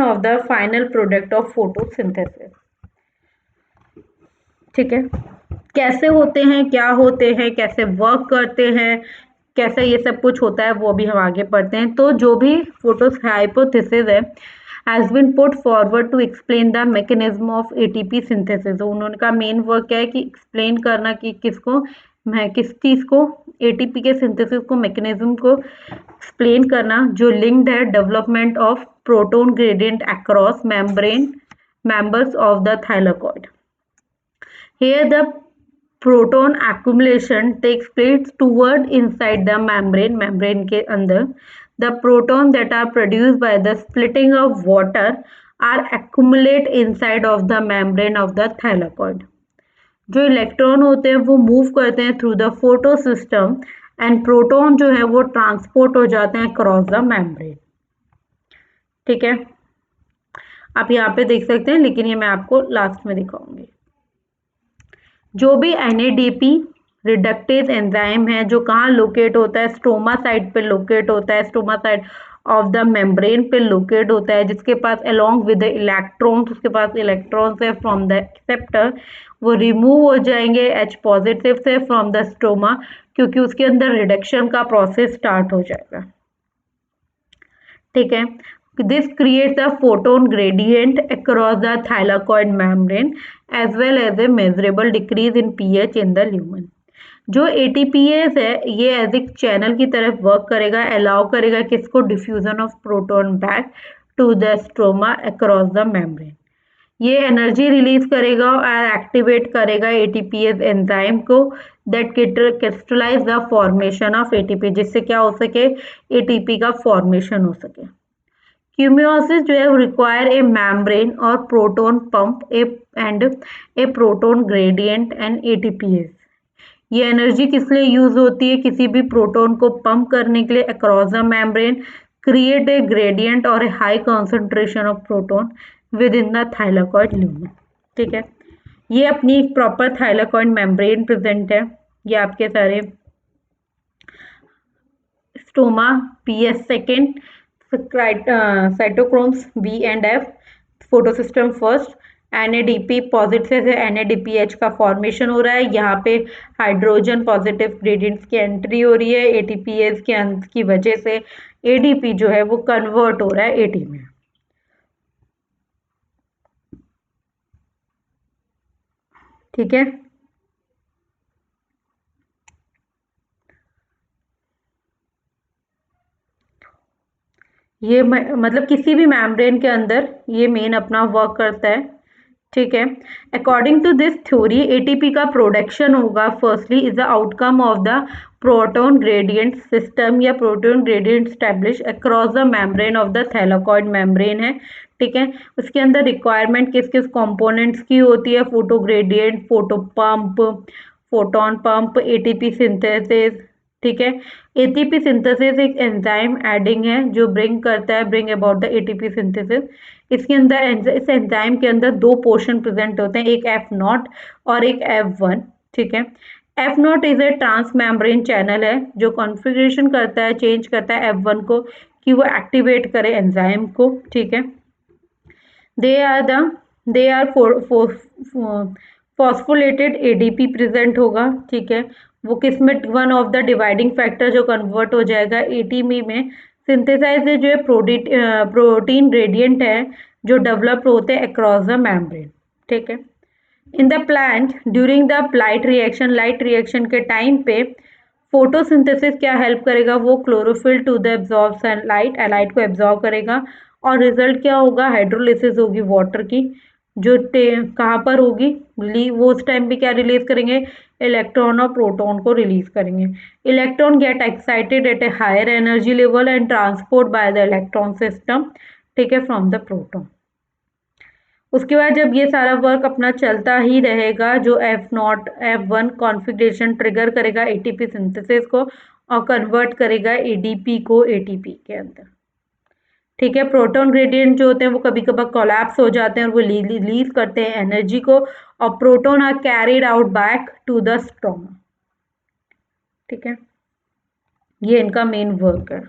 of the final product of photosynthesis। ठीक है, कैसे होते हैं, क्या होते हैं, कैसे वर्क करते हैं, कैसे ये सब कुछ होता है, वो भी हम आगे पढ़ते हैं। तो जो भी फोटो हाइपोथेसिस है has been put forward to explain the mechanism of ATP synthesis। तो उन्होंने का मेन वर्क क्या है कि एक्सप्लेन करना कि किसको, मैं किस चीज़ को, ATP के सिंथेसिस को, मैकेनिज्म को एक्सप्लेन करना, जो लिंक्ड है development of proton gradient across membrane members of the thylakoid। Here the proton accumulation takes place toward inside the membrane के अंदर। The proton that are produced by the splitting of water are accumulate inside of the membrane of the thylakoid। जो electron होते हैं वो move करते हैं through the photo system and proton जो है वो ट्रांसपोर्ट हो जाते हैं क्रॉस द मेम्ब्रेन। ठीक है, आप यहाँ पे देख सकते हैं, लेकिन ये मैं आपको लास्ट में दिखाऊंगी। जो भी NADP रिडक्टेज एंजाइम है जो कहाँ लोकेट होता है, स्ट्रोमा साइट पे लोकेट होता है, stroma site of the membrane पे लोकेट होता है, जिसके पास अलोंग विद द इलेक्ट्रॉन्स, उसके पास इलेक्ट्रॉन्स है फ्रॉम द एक्सेप्टर, वो रिमूव हो जाएंगे H पॉजिटिव से फ्रॉम द स्ट्रोमा, क्योंकि उसके अंदर रिडक्शन का प्रोसेस स्टार्ट हो जाएगा। ठीक है, this creates a photon gradient across the thylakoid membrane as well as a measurable decrease in pH in the lumen। जो ATPase है ये एज एक चैनल की तरफ वर्क करेगा, अलाउ करेगा किसको, diffusion of proton back to the stroma across the membrane. ये एनर्जी रिलीज करेगा और एक्टिवेट करेगा ATPase एंजाइम को that crystallise the formation of ATP, जिससे क्या हो सके, ATP का फॉर्मेशन हो सके। क्यूमियोसिस जो है रिक्वायर ए मेम्ब्रेन और proton pump A proton gradient and ATPase। ये एनर्जी किस लिए यूज होती है, किसी भी प्रोटॉन को पंप करने के लिए across the membrane, create a gradient और a high concentration of proton with in the thylakoid lumen. ठीक है, ये अपनी एक प्रॉपर थाइलाकॉइड मेम्ब्रेन प्रेजेंट है। ये आपके सारे stoma, PS second, cytochromes B and F, photosystem first, NADP positive से NADPH का फॉर्मेशन हो रहा है। यहाँ पे हाइड्रोजन पॉजिटिव ग्रेडियंट्स की एंट्री हो रही है, ATPase के अंत की वजह से ADP जो है वो कन्वर्ट हो रहा है AT में। ठीक है, ये मतलब किसी भी मेम्ब्रेन के अंदर ये मेन अपना वर्क करता है। ठीक है, according to this theory ATP का प्रोडक्शन होगा firstly is the outcome of the proton gradient system या proton gradient establish across the membrane of the thylakoid membrane है। ठीक है, उसके अंदर रिक्वायरमेंट किस किस कंपोनेंट्स की होती है, photo gradient, photo pump, photon pump, ATP synthesis. ठीक है, ATP सिंथेसिस एक एंजाइम एडिंग है जो bring about the ATP synthesis. इसके अंदर इस एंजाइम के अंदर दो पोर्शन प्रेजेंट होते हैं, एक F0 और एक F1। ठीक है, F0 is a trans membrane channel है जो कॉन्फ़िगरेशन करता है, चेंज करता है F1 को कि वो एक्टिवेट करे एंजाइम को। ठीक है, they are the they are phosphorylated ADP present होगा। ठीक है, वो किसमें, one of the dividing factor जो कन्वर्ट हो जाएगा ATP में। सिंथेसाइज जो है प्रोटीन ग्रेडियंट है जो डेवलप होते हैं अक्रॉस द मेम्ब्रेन। ठीक है, in the plant during the light reaction के टाइम पे फोटोसिंथेसिस क्या हेल्प करेगा, वो chlorophyll to the absorb sunlight, light को एब्जॉर्ब करेगा और रिजल्ट क्या होगा, हाइड्रोलिसिस होगी वाटर की, जो कहाँ पर होगी, वो उस टाइम पे क्या रिलीज करेंगे, इलेक्ट्रॉन और प्रोटॉन को रिलीज करेंगे। Electron get excited at a higher energy level and transport by the electron system. ठीक है, फ्रॉम द प्रोटॉन। उसके बाद जब ये सारा वर्क अपना चलता ही रहेगा, जो F0 F1 कॉन्फ़िगरेशन ट्रिगर करेगा ATP सिंथेसिस को और कन्वर्ट करेगा ADP को ATP के अंदर। ठीक है, प्रोटॉन ग्रेडियंट जो होते हैं वो कभी कभार कोलैप्स हो जाते हैं और वो रिलीज करते हैं एनर्जी को, और proton are carried out back to the stroma. ठीक है, ये इनका मेन वर्क है।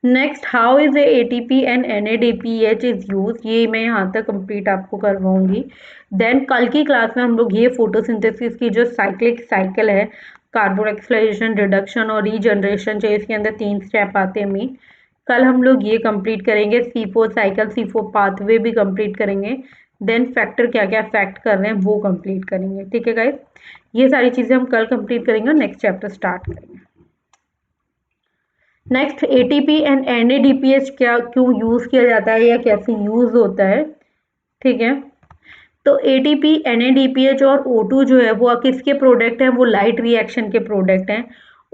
Next, how is ATP and NADPH is use, ये मैं यहाँ तक कंप्लीट आपको करवाऊंगी। देन कल की क्लास में हम लोग ये फोटोसिंथेसिस की जो साइकिल है, कार्बोक्सिलेशन, रिडक्शन और रीजनरेशन, चाहिए इसके अंदर 3 स्टेप आते हैं मेन। कल हम लोग ये कंप्लीट करेंगे, C4 साइकिल, C4 पाथवे भी कंप्लीट करेंगे। देन फैक्टर क्या क्या अफेक्ट कर रहे हैं वो कंप्लीट करेंगे। ठीक है गाइस, ये सारी चीज़ें हम कल कंप्लीट करेंगे और नेक्स्ट चैप्टर स्टार्ट करेंगे। नेक्स्ट, ATP एंड NADPH क्या क्यों यूज किया जाता है या कैसे यूज होता है। ठीक है, तो ATP NADPH और O2 जो है वो किसके प्रोडक्ट हैं, वो लाइट रिएक्शन के प्रोडक्ट हैं।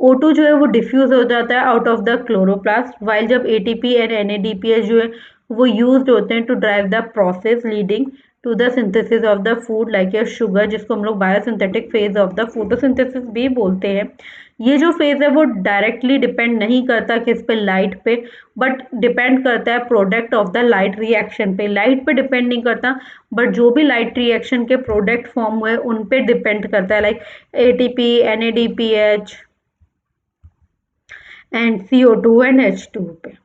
O2 जो है वो डिफ्यूज हो जाता है out of the chloroplast, while जब ATP एंड NADPH जो है वो यूज्ड होते हैं to drive the process leading to the synthesis of the food like your sugar, जिसको हम लोग biosynthetic phase of the photosynthesis भी बोलते हैं। ये जो फेज है वो डायरेक्टली डिपेंड नहीं करता किस पे, लाइट पे, बट डिपेंड करता है product of the light reaction पे। लाइट पे डिपेंड नहीं करता, बट जो भी लाइट रिएक्शन के प्रोडक्ट फॉर्म हुए उन पे डिपेंड करता है, like ATP, NADPH and CO2 and H2 पे।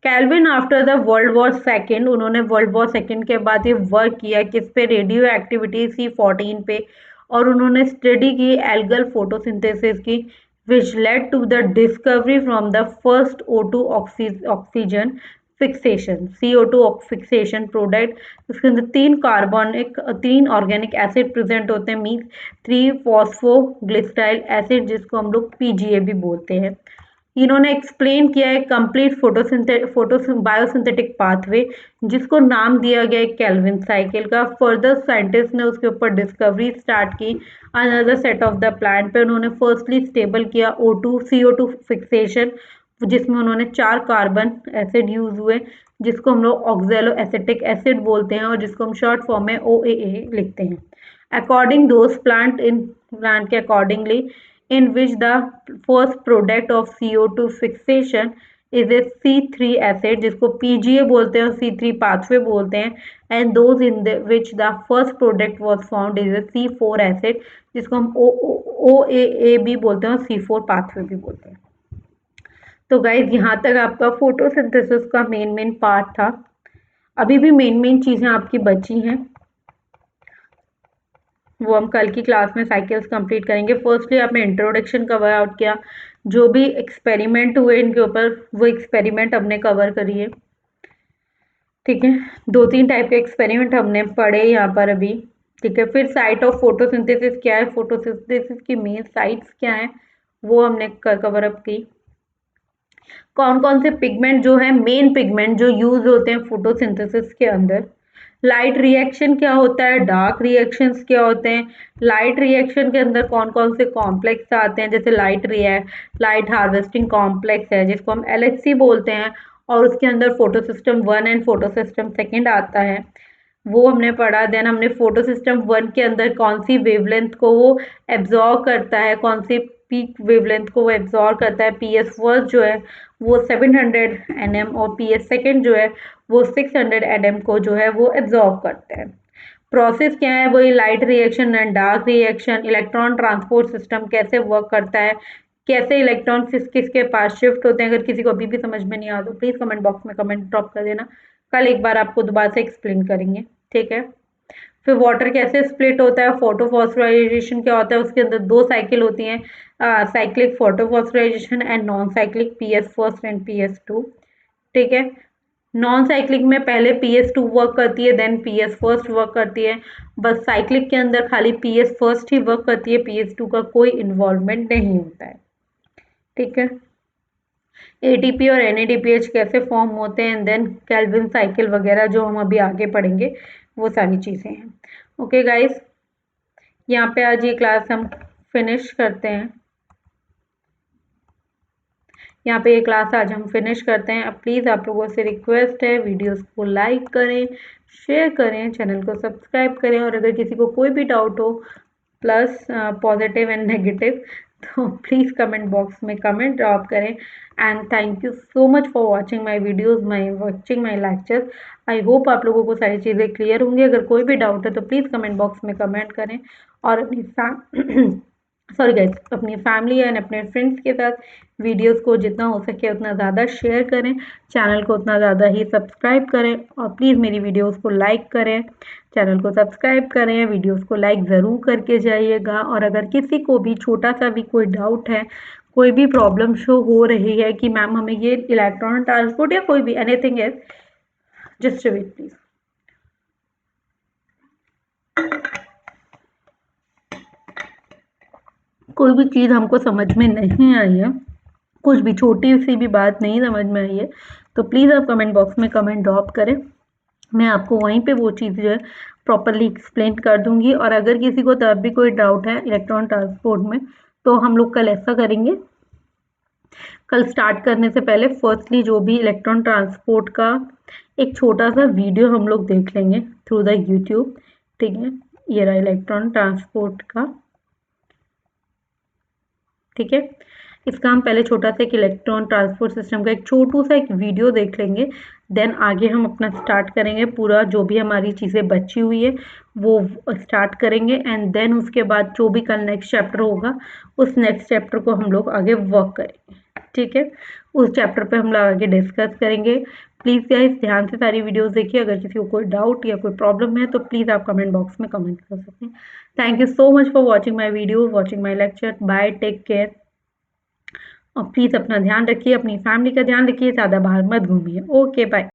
Calvin after the world war second, उन्होंने वर्ल्ड वॉर सेकेंड के बाद ये वर्क किया किस पे, रेडियो एक्टिविटी C14 पे, और उन्होंने स्टडी की एल्गल फोटोसिंथेसिस की, which led to the discovery from the first O2 oxygen fixation, CO2 fixation product. उसके अंदर तीन ऑर्गेनिक एसिड प्रेजेंट होते हैं, मीन्स 3-फॉस्फोग्लिसराइल एसिड, जिसको हम लोग PGA भी बोलते हैं। इन्होंने एक्सप्लेन किया है कंप्लीट बायोसिंथेटिक पाथवे, जिसको नाम दिया गया है केल्विन साइकिल का। फर्दर साइंटिस्ट ने उसके ऊपर डिस्कवरी स्टार्ट की another set of the plant पे। उन्होंने फर्स्टली स्टेबल किया CO2 फिक्सेशन, जिसमें उन्होंने 4 कार्बन एसिड यूज हुए, जिसको हम लोग ऑक्जेलो एसिटिक एसिड बोलते हैं और जिसको हम शॉर्ट फॉर्म में OAA लिखते हैं। अकॉर्डिंग दोज प्लांट के accordingly, in which the first product of CO2 fixation is a C3 acid, जिसको PGA बोलते हैं और C3 pathway बोलते हैं, and those in which the first product was found is a C4 acid, जिसको हम OAA भी बोलते हैं और C4 pathway भी बोलते हैं। तो गाइज यहाँ तक आपका फोटोसिंथेसिस का मेन पार्ट था। अभी भी मेन चीजें आपकी बची हैं, वो हम कल की क्लास में साइकिल्स कंप्लीट करेंगे। फर्स्टली आपने इंट्रोडक्शन कवर आउट किया, जो भी एक्सपेरिमेंट हुए इनके ऊपर वो एक्सपेरिमेंट हमने कवर करिए, ठीक है। 2-3 टाइप के एक्सपेरिमेंट हमने पढ़े यहाँ पर अभी, ठीक है। फिर साइट ऑफ फोटोसिंथेसिस क्या है, फोटोसिंथेसिस की मेन साइट्स क्या है, वो हमने कवर अप की। कौन कौन से पिगमेंट जो है, मेन पिगमेंट जो यूज होते हैं फोटोसिंथेसिस के अंदर, लाइट रिएक्शन क्या होता है, डार्क रिएक्शंस क्या होते हैं, लाइट रिएक्शन के अंदर कौन कौन से कॉम्प्लेक्स आते हैं, जैसे लाइट हार्वेस्टिंग कॉम्प्लेक्स है जिसको हम LHC बोलते हैं, और उसके अंदर फोटोसिस्टम 1 एंड फोटोसिस्टम 2 आता है, वो हमने पढ़ा। देन हमने फोटोसिस्टम 1 के अंदर कौन सी वेवलेंथ को वो एब्जॉर्ब करता है, कौन सी पीक वेवलेंथ को वो एब्जॉर्ब करता है। PS फर्स्ट जो है वो 700 nm और PS सेकेंड जो है वो 600 nm को जो है वो एब्जॉर्ब करते हैं। प्रोसेस क्या है, वही light reaction and dark reaction. Electron transport system कैसे वर्क करता है, कैसे इलेक्ट्रॉन किसके पास शिफ्ट होते हैं। अगर किसी को अभी भी समझ में नहीं आ तो प्लीज कमेंट बॉक्स में कमेंट ड्रॉप कर देना, कल एक बार आपको दोबारा से एक्सप्लेन करेंगे, ठीक है। फिर वाटर कैसे स्प्लिट होता है, फोटोफॉस्फोराइजेशन क्या होता है, उसके अंदर 2 साइकिल होती हैं, cyclic photophosphorylation and non cyclic PS first and PS two, ठीक है। नॉन साइक्लिक में पहले PS2 वर्क करती है, देन PS फर्स्ट वर्क करती है। बस साइक्लिक के अंदर खाली PS फर्स्ट ही वर्क करती है, PS2 का कोई इन्वॉल्वमेंट नहीं होता है, ठीक है। ATP और NADPH कैसे फॉर्म होते हैं, देन केल्विन साइकिल वगैरह जो हम अभी आगे पढ़ेंगे, वो सारी चीज़ें हैं। ओके गाइस, यहाँ पे आज ये क्लास हम फिनिश करते हैं, यहाँ पे ये क्लास आज हम फिनिश करते हैं। अब प्लीज़ आप लोगों से रिक्वेस्ट है, वीडियोस को लाइक करें, शेयर करें, चैनल को सब्सक्राइब करें, और अगर किसी को कोई भी डाउट हो, प्लस पॉजिटिव एंड नेगेटिव, तो प्लीज़ कमेंट बॉक्स में कमेंट ड्रॉप करें। And thank you so much for watching my videos, watching my lectures. I hope आप लोगों को सारी चीज़ें क्लियर होंगी। अगर कोई भी डाउट है तो प्लीज़ कमेंट बॉक्स में कमेंट करें, और अपनी सॉरी गाइस, अपनी फैमिली एंड अपने फ्रेंड्स के साथ वीडियोस को जितना हो सके उतना ज़्यादा शेयर करें, चैनल को उतना ज़्यादा ही सब्सक्राइब करें, और प्लीज़ मेरी वीडियोस को लाइक करें, चैनल को सब्सक्राइब करें, वीडियोस को लाइक ज़रूर करके जाइएगा। और अगर किसी को भी छोटा सा भी कोई डाउट है, कोई भी प्रॉब्लम शो हो रही है कि मैम हमें ये इलेक्ट्रॉन ट्रांसपोर्ट या कोई भी एनीथिंग है, जस्ट वेट प्लीज़। कोई भी चीज़ हमको समझ में नहीं आई है, कुछ भी छोटी सी भी बात नहीं समझ में आई है, तो प्लीज़ आप कमेंट बॉक्स में कमेंट ड्रॉप करें, मैं आपको वहीं पे वो चीज़ जो है प्रॉपरली एक्सप्लेन कर दूंगी। और अगर किसी को तब भी कोई डाउट है इलेक्ट्रॉन ट्रांसपोर्ट में, तो हम लोग कल ऐसा करेंगे, कल स्टार्ट करने से पहले फर्स्टली जो भी इलेक्ट्रॉन ट्रांसपोर्ट का एक छोटा सा वीडियो हम लोग देख लेंगे थ्रू द यूट्यूब। ठीक है, ये रहा इलेक्ट्रॉन ट्रांसपोर्ट का। ठीक है, इसका हम पहले छोटा सा एक इलेक्ट्रॉन ट्रांसपोर्ट सिस्टम का एक छोटू सा एक वीडियो देख लेंगे। देन आगे हम अपना स्टार्ट करेंगे, पूरा जो भी हमारी चीज़ें बची हुई है वो स्टार्ट करेंगे। एंड देन उसके बाद जो भी कल नेक्स्ट चैप्टर होगा उस नेक्स्ट चैप्टर को हम लोग आगे वर्क करेंगे। ठीक है, उस चैप्टर पे हम लोग आगे डिस्कस करेंगे। प्लीज़ गाइस ध्यान से सारी वीडियोस देखिए। अगर किसी को कोई डाउट या कोई प्रॉब्लम है तो प्लीज़ आप कमेंट बॉक्स में कमेंट कर सकते हैं। Thank you so much for watching my video, watching my lecture. Bye, take care. और प्लीज़ अपना ध्यान रखिए, अपनी फैमिली का ध्यान रखिए, ज़्यादा बाहर मत घूमिए। Okay, bye.